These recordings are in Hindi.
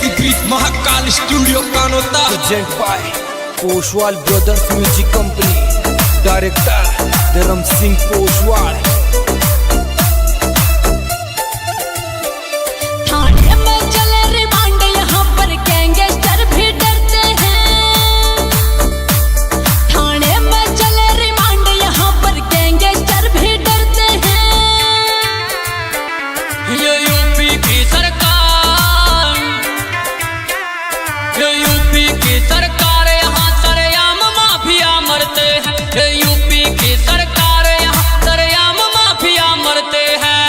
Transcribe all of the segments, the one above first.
की बीच Mahakal studio Kanota present by Poshwal brothers music company, director धर्म सिंह पोशवाल। थाने में चले रिमांड, यहाँ पर गैंगस्टर भी डरते हैं। थाने में चले रिमांड, यहाँ पर गैंगस्टर भी डरते हैं। ये यूपी की सरकार, ये यूपी की सरकार, यहाँ सरेआम माफिया मरते हैं। ये यूपी की सरकार, यहाँ सरेआम माफिया मरते हैं।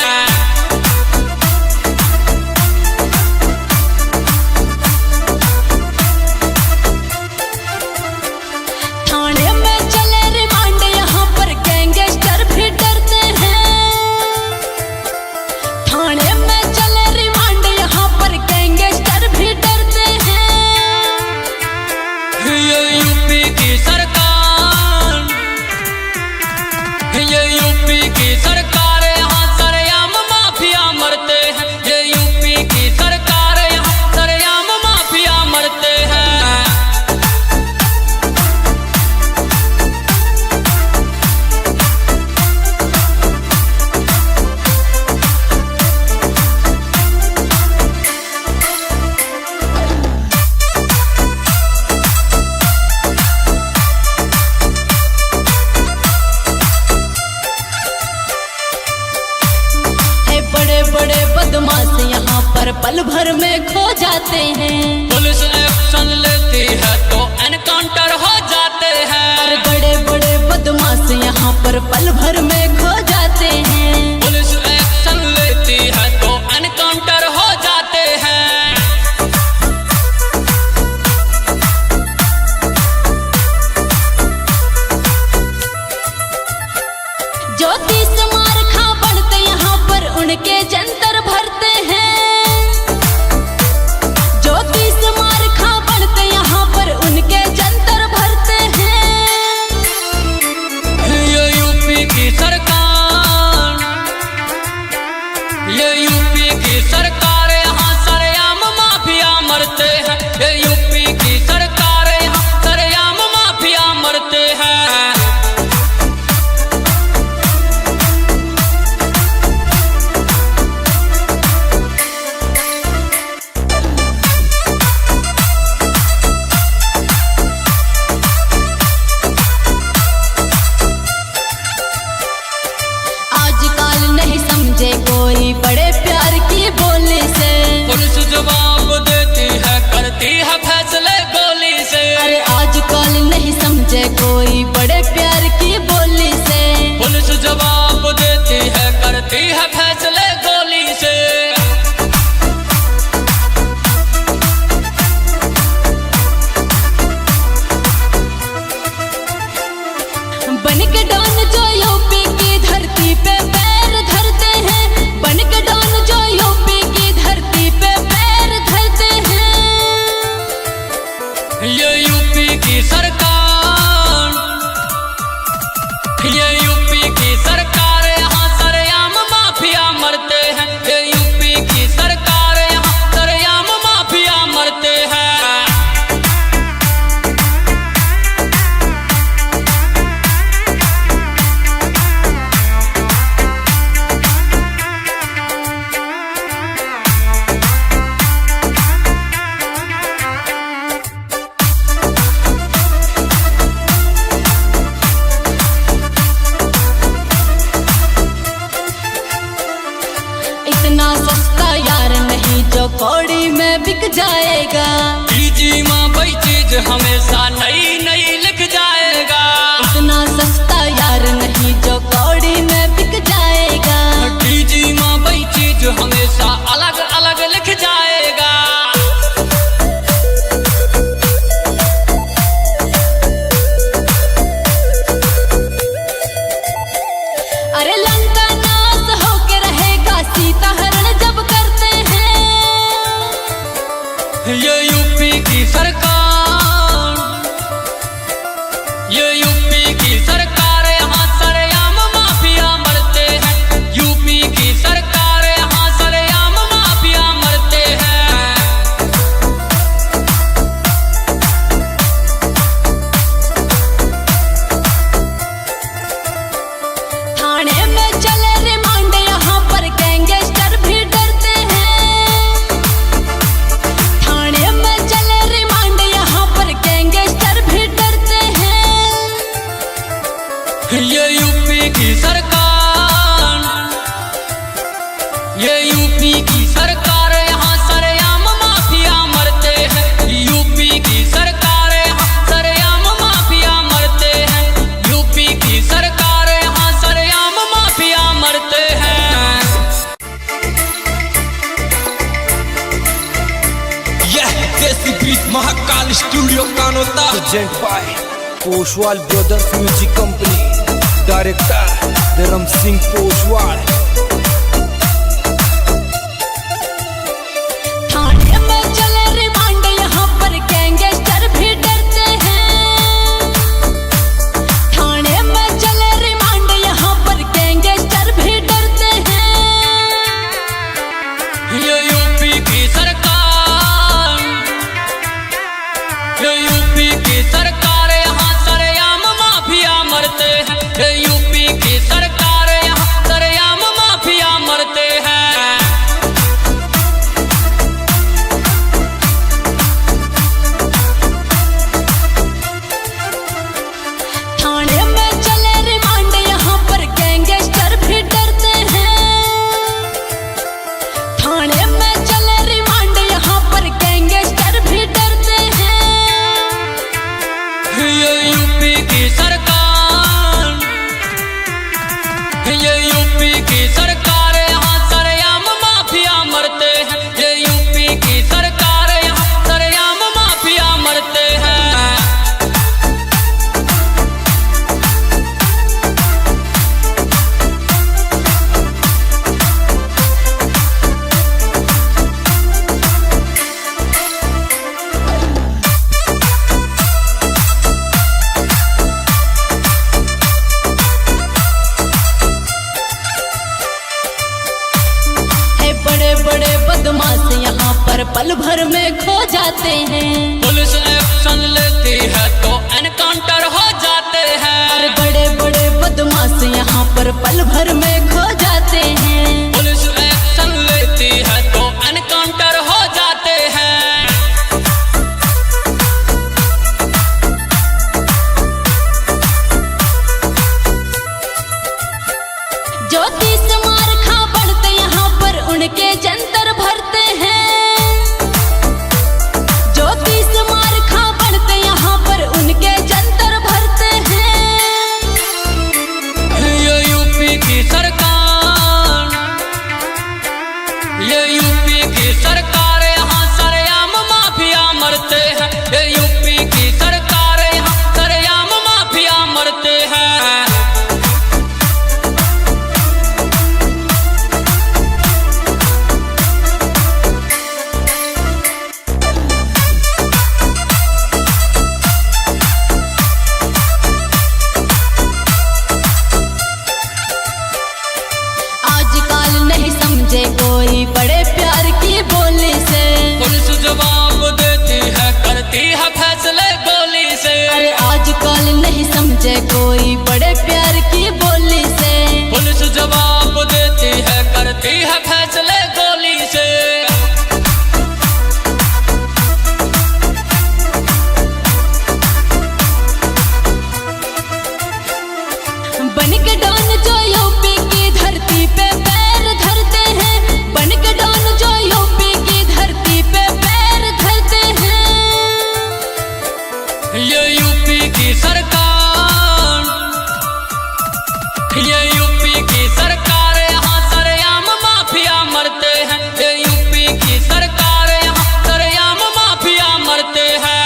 थाने में चले रिमांड, यहाँ पर गैंगस्टर भी डरते हैं। थाने में चले रिमांड, यहाँ पर गैंगस्टर भी डरते हैं। ये यूपी की सरकार, ये यूपी की सरकार, यहाँ सरेआम माफिया मरते हैं। ये यूपी की सरकार, यहाँ सरेआम माफिया मरते हैं। बड़े बड़े बदमाश यहाँ पर पल भर में खो जाते हैं। पुलिस एक्शन लेती है तो एनकाउंटर हो जाते हैं। बड़े बड़े बदमाश यहाँ पर पल भर में खो जाते हैं। पुलिस एक्शन लेती है तो एनकाउंटर हो जाते हैं। ज्योतिष मार खा बनते यहाँ पर उनके जंतर भरते हैं। ज्योतिष मार खा बनते यहाँ पर उनके जंतर भरते हैं। ये यूपी की सरकार, ये यूपी की सरकार, यहाँ सरेआम माफिया मरते हैं। ये यूपी की सरकार, यहाँ सरेआम माफिया मरते हैं। आजकल नहीं समझे कोई बड़े प्यार की बोली से। पुलिस जवाब देती है, करती है फैसले गोली से। अरे आजकल नहीं समझे कोई बड़े प्यार की बोली से। पुलिस जवाब देती है, करती है फैसले गोली से। बन के डॉन जो यूपी की धरती पे पैर धरते हैं। बन के डॉन जो यूपी की धरती पे पैर धरते हैं। ये यूपी की सरकार, ये यूपी की सरकार, यहाँ सरेआम माफिया मरते हैं। ये यूपी की सरकार, यहाँ सरेआम माफिया मरते हैं। इतना सस्ता यार नहीं जो कौड़ी में बिक जाएगा। जी माँ वही चीज हमेशा नई नई लिख जाएगा। इतना सस्ता यार नहीं जो कौड़ी में बिक जाएगा। जी माँ वही चीज हमेशा अलग अलग लिख जाएगा। अरे लंका नाश होके रहेगा, सीता हरण जब करते हैं। ये यूपी की सरकार, Present by Poshwal Brothers Music Company. Director Dharam Singh Poshwal. थाने में चले रिमांड यहाँ पर गैंगस्टर भी डरते हैं। थाने में चले रिमांड यहाँ पर गैंगस्टर भी डरते हैं। ये यूपी की सरकार, ये यूपी की सरकार यहाँ सरेआम माफिया मरते हैं। ये यूपी की सरकार यहाँ सरेआम माफिया मरते हैं। थाने में चले रिमांड यहाँ पर गैंगस्टर भी डरते हैं। थाने में चले रिमांड यहाँ पर गैंगस्टर भी डरते हैं। ये यूपी की सरकार, ये यूपी की सरकार यहाँ सरेआम माफिया मरते हैं। ये यूपी की सरकार यहाँ सरेआम माफिया मरते हैं। है बड़े बड़े बदमाश यहाँ पर पल भर में खो जाते हैं। पुलिस एक्शन लेती है तो एनकाउंटर हो जाते हैं। और बड़े बड़े बदमाश यहाँ पर पल भर में खो जाते हैं। पुलिस एक्शन लेती है तो एनकाउंटर हो जाते हैं। जो 30 मार खा बढ़ते यहाँ पर उनके जंतर भरते हैं। जो 30 मार खा बढ़ते यहाँ पर उनके जंतर भरते हैं। ये यूपी की सरकार, ये यूपी की सरकार यहाँ सरेआम माफिया मरते हैं। ये यूपी की सरकार यहाँ सरेआम माफिया मरते हैं। आजकल नहीं समझे कोई बड़े प्यार की बोली से। पुलिस जवाब देती है, करती है फैसले गोली से। अरे आजकल नहीं समझे कोई बड़े प्यार की बोली से। पुलिस जवाब देती है, करती है फैसले गोली से। बन के डॉन जो यूपी की धरती पे पैर धरते हैं। बन के डॉन जो यूपी की धरती पे पैर धरते हैं। ये यूपी की सरकार, ये यूपी की सरकार यहाँ सरेआम माफिया मरते हैं। ये यूपी की सरकार यहाँ सरेआम माफिया मरते हैं।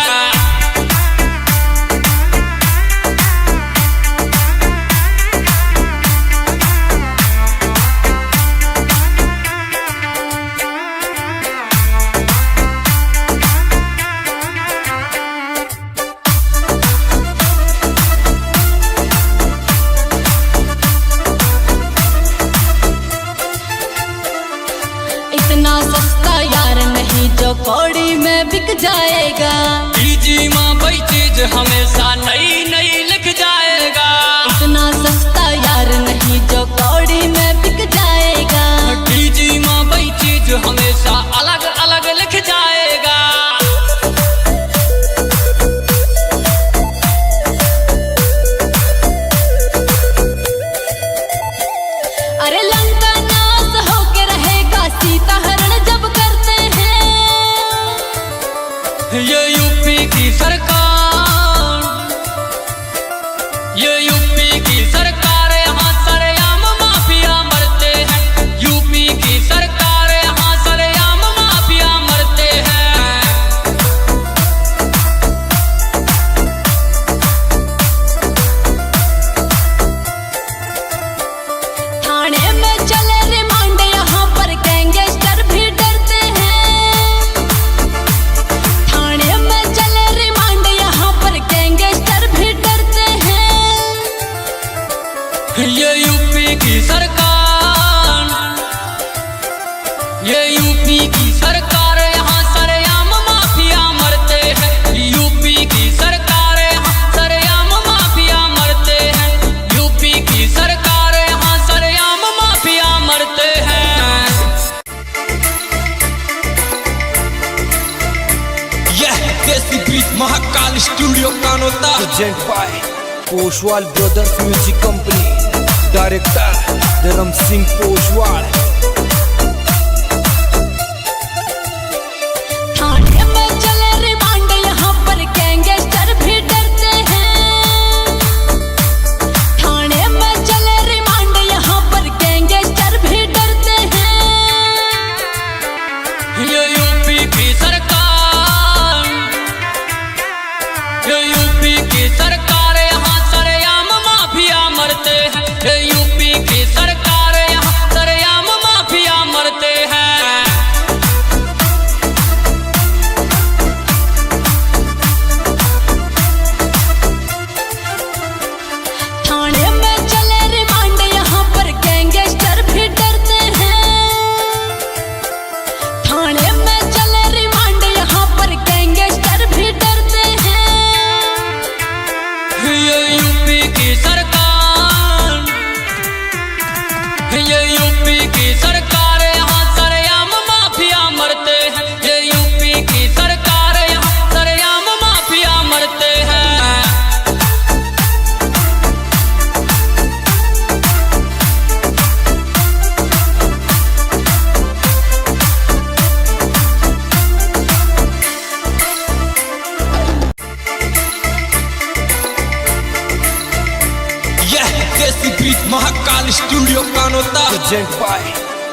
इतना सस्ता यार नहीं जो कौड़ी में बिक जाएगा। जी माँ कोई चीज हमेशा नई नई लिख जाएगा। इतना सस्ता यार नहीं जो कौड़ी में बिक जाएगा। जी माँ कोई चीज हमेशा अलग अलग लिख जाएगा। अरे लंका नाश होके रहेगा सीता हरण जब करते हैं। ये यूपी की सरकार, ये यूपी की सरकार यहाँ सरेआम माफिया मरते हैं। यह देसी beat Mahakal studio Kanota present by Poshwal brothers music company, director धर्म सिंह पोशवाल। थाने में चले रिमांड, यहाँ पर गैंगस्टर भी डरते हैं। थाने में चले रिमांड, यहाँ पर गैंगस्टर भी डरते हैं। ये यूपी की सरकार, ये यूपी की सरकार, यहाँ सरेआम माफिया मरते हैं। ये यूपी की सरकार, यहाँ सरेआम माफिया मरते हैं। थाने में चले रिमांड, यहाँ पर गैंगस्टर भी डरते हैं। थाने में चले रिमांड, यहाँ पर गैंगस्टर भी डरते हैं। ये यूपी की सरकार, ये यूपी की सरकार, यहाँ सरेआम माफिया मरते हैं। ये यूपी की सरकार, यहाँ सरेआम माफिया मरते हैं। यह देसी beat Mahakal studio Kanota present by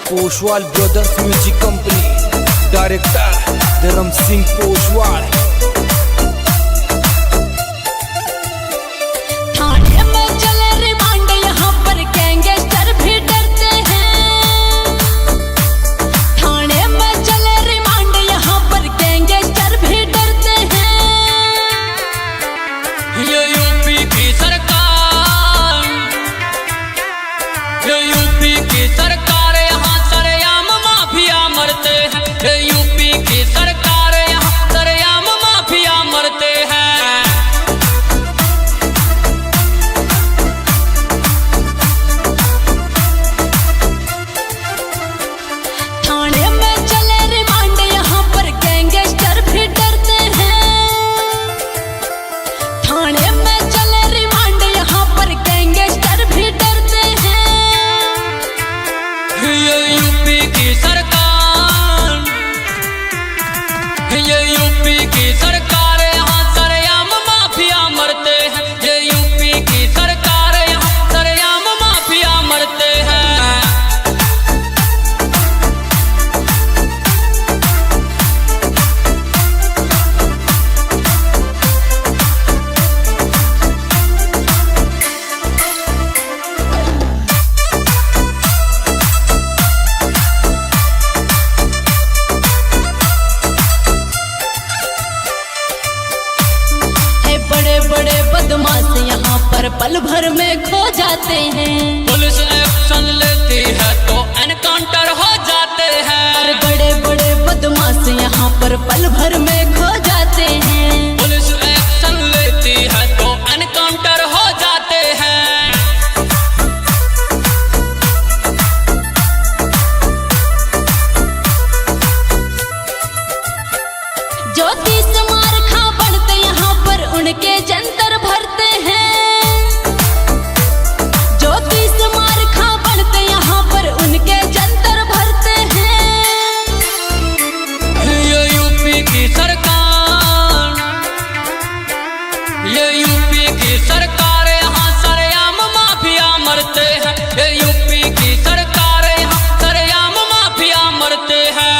Poshwal brothers music company, director धर्म सिंह पोशवाल। थाने में चले रिमांड, यहाँ पर गैंगस्टर भी डरते हैं। थाने में चले रिमांड, यहाँ पर गैंगस्टर भी डरते हैं। ये यूपी की सरकार, ये यूपी की सरकार, यहाँ सरेआम माफिया मरते हैं। ये यूपी की सरकार, यहाँ सरेआम माफिया मरते हैं। थाने में चले रिमांड, यहाँ पर गैंगस्टर भी डरते हैं। थाने में चले रिमांड, यहाँ पर गैंगस्टर भी डरते हैं। ये यूपी की सरकार, ये यूपी की सरकार, यहाँ सरेआम माफिया मरते हैं। ये यूपी की सरकार, यहाँ सरेआम माफिया मरते हैं। है बड़े बड़े बदमाश यहाँ पर पल भर में खो जाते हैं। पुलिस एक्शन लेती है तो एनकाउंटर हो जाते हैं। और बड़े बड़े बदमाश यहाँ पर पल भर में खो जाते हैं। पुलिस एक्शन लेती है तो एनकाउंटर हो जाते हैं। ज्योति समार खा बढ़ते यहाँ पर उनके जंतर भरते हैं। ज्योति समार खा बढ़ते यहाँ पर उनके जंतर भरते हैं। ये यूपी की सरकार, ये यूपी की सरकार, यहाँ सरेआम माफिया मरते हैं। ये यूपी की सरकार, यहाँ सरेआम माफिया मरते हैं।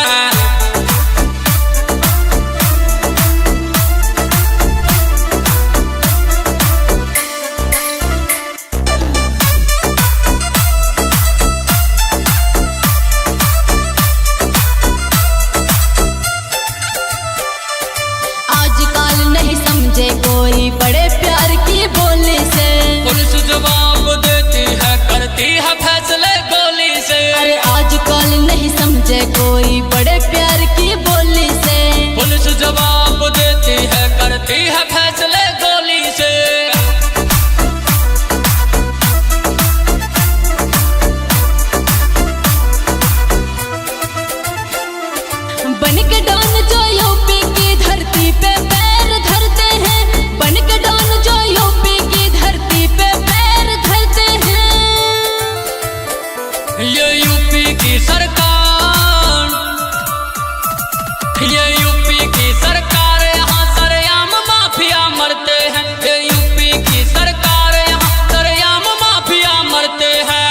आजकल नहीं समझे कोई बड़े प्यार की बोली से। पुलिस जवाब देती है, करती है फैसले गोली से। अरे आजकल नहीं समझे कोई बड़े प्यार की बोली से। पुलिस जवाब देती है, करती है फैसले गोली से। बन के डॉन जो यूपी की धरती पे पैर धरते हैं, बन के डॉन जो यूपी की धरती पे पैर धरते हैं। ये यूपी की सरकार, ये यूपी की सरकार, यहाँ सरेआम माफिया मरते हैं। ये यूपी की सरकार, यहाँ सरेआम माफिया मरते हैं।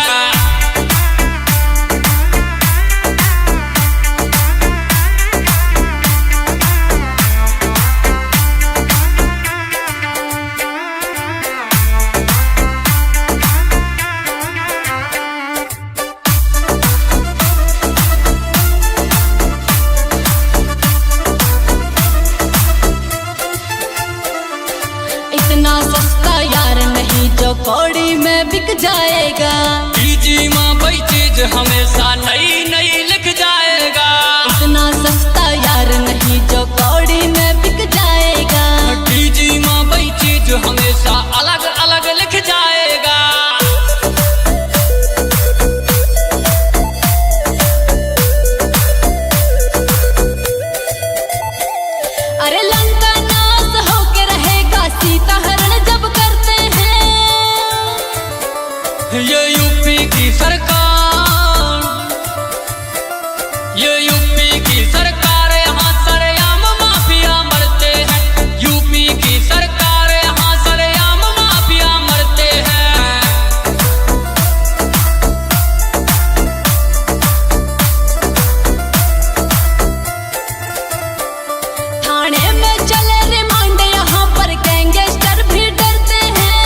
इतना सस्ता यार नहीं जो कौड़ी में बिक जाएगा। जी माँ भाई चीज हमेशा नई नई लिख जाएगा। इतना सस्ता यार नहीं जो कौड़ी में बिक जाएगा। जी माँ भाई चीज हमेशा अलग अलग लिख जाएगा। अरे लंका नाश होके रहेगा सीता हरण जब करते हैं। ये यूपी की सरकार, ये यूपी की सरकार, यहाँ सरेआम माफिया मरते हैं। यूपी की सरकार, यहाँ सरेआम माफिया मरते हैं। थाने में चले रिमांड यहाँ पर गैंगस्टर भी डरते हैं।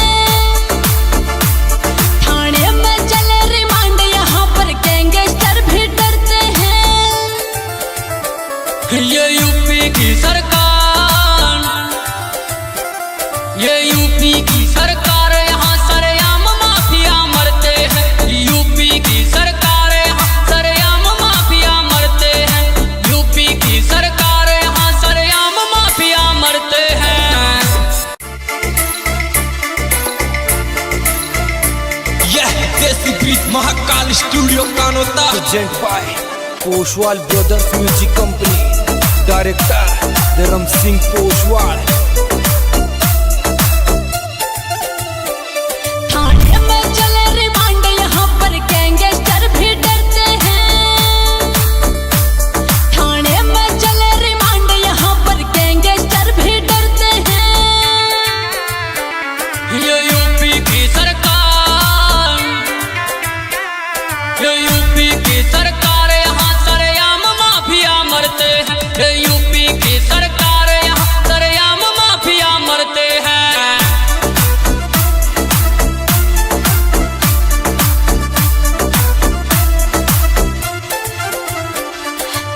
थाने में चले रिमांड यहाँ पर गैंगस्टर भी डरते हैं। ये यूपी की सरकार, ये यूपी की सरकार, यहाँ सरेआम माफिया मरते हैं। यूपी की सरकार, यहाँ सरेआम माफिया मरते हैं। यूपी की सरकार, यहाँ सरेआम माफिया मरते हैं। यह देसी beat Mahakal studio Kanota. Present by Poshwal brothers music company, director धर्म सिंह पोशवाल। थाने में चले रिमांड यहाँ पर गैंगस्टर भी डरते हैं। थाने में चले रिमांड यहाँ पर गैंगस्टर भी डरते हैं। ये यूपी की सरकार, ये यूपी की सरकार, यहाँ सरेआम माफिया मरते हैं। ये यूपी की सरकार, यहाँ सरेआम माफिया मरते हैं।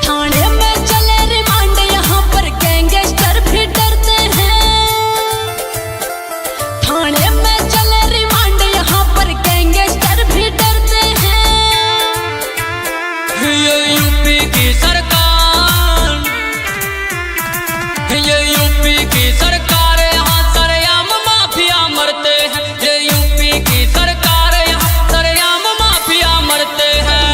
थाने में चले रिमांड यहाँ पर गैंगस्टर भी डरते हैं। थाने में चले रिमांड यहाँ पर गैंगस्टर भी डरते हैं। ये यूपी की सरकार, ये यूपी की सरकार, यहाँ सरेआम माफिया मरते हैं। ये यूपी की सरकार, यहाँ सरेआम माफिया मरते हैं।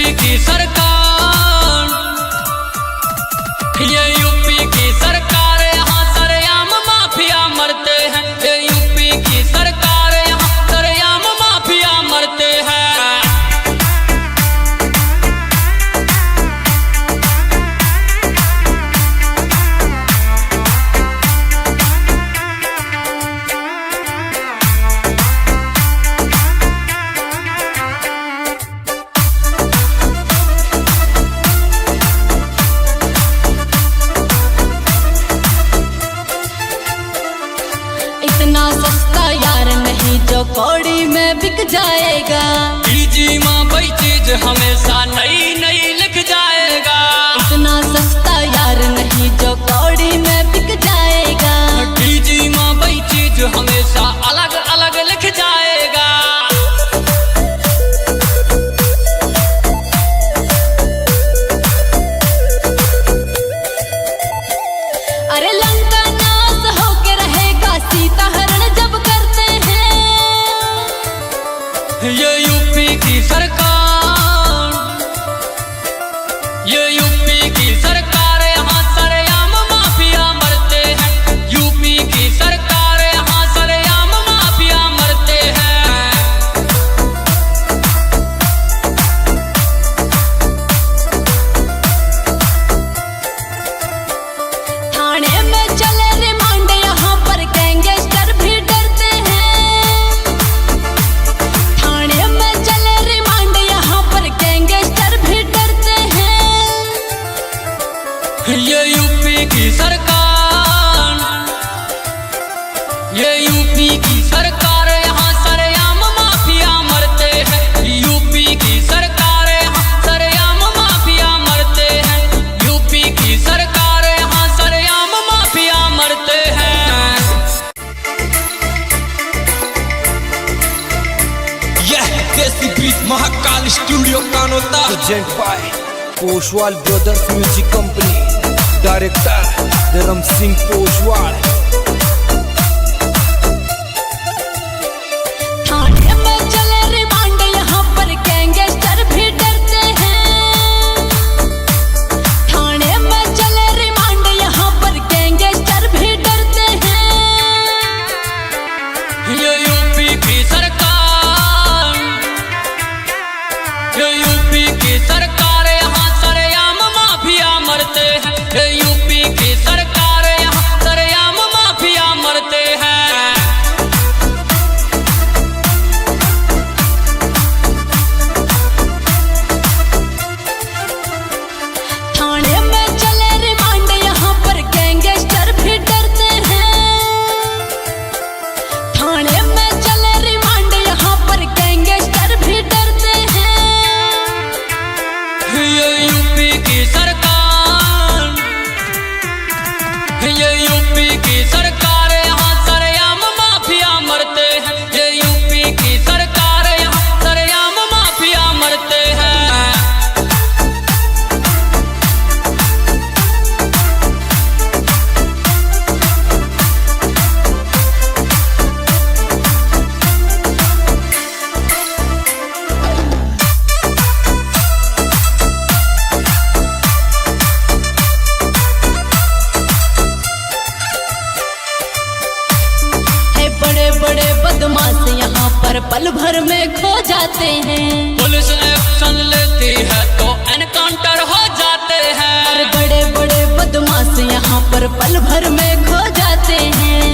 यूपी की सरकार, ये यूपी की सरकार, यहाँ सरेआम माफिया मरते हैं। ये यूपी की सरकार, यहाँ सरेआम माफिया मरते हैं। इतना सस्ता यार नहीं जो कौड़ी में बिक जाएगा। जी माँ वही चीज हमेशा नई नई लिख जाएगा। इतना सस्ता यार नहीं जो कौड़ी में बिक जाएगा। जी माँ वही चीज हमेशा अलग अलग लिख जाएगा। अरे लंका नाश होके रहेगा सीता हरण जब करते हैं। ये यूपी की सरकार, ये यूपी की सरकार, यहाँ सरेआम माफिया मरते हैं। यूपी की सरकार, यहाँ सरेआम माफिया मरते हैं। थाने में चले रिमांड यहाँ पर गैंगस्टर भी डरते हैं। थाने में चले रिमांड यहाँ पर गैंगस्टर भी डरते हैं। ये यूपी की सरकार, ये यूपी की सरकार, यहाँ सरेआम माफिया मरते हैं। यूपी की सरकार, यहाँ सरेआम माफिया मरते हैं। यूपी की सरकार, यहाँ सरेआम माफिया मरते हैं। यह देसी beat Mahakal studio Kanota. Present by Poshwal brothers music company, director धर्म सिंह पोशवाल। थाने में चले रिमांड यहाँ पर गैंगस्टर भी डरते हैं। थाने में चले रिमांड यहाँ पर गैंगस्टर भी डरते हैं। ये यूपी की सरकार, ये यूपी की सरकार, यहाँ सरेआम माफिया मरते हैं। ये यूपी की सरकार, यहाँ सरेआम माफिया मरते हैं। थाने में चले रिमांड यहाँ पर गैंगस्टर भी डरते हैं। थाने में चले रिमांड यहाँ पर गैंगस्टर भी डरते हैं। ये यूपी की सरकार, ये यूपी की सरकार, यहाँ सरेआम माफिया मरते हैं। ये यूपी की सरकार, यहाँ सरेआम माफिया मरते हैं। है बड़े बड़े बदमाश यहाँ पर पल भर में खो जाते हैं। पुलिस एक्शन लेती है तो एनकाउंटर हो जाते हैं। और बड़े बड़े बदमाश यहाँ पर पल भर में खो जाते हैं।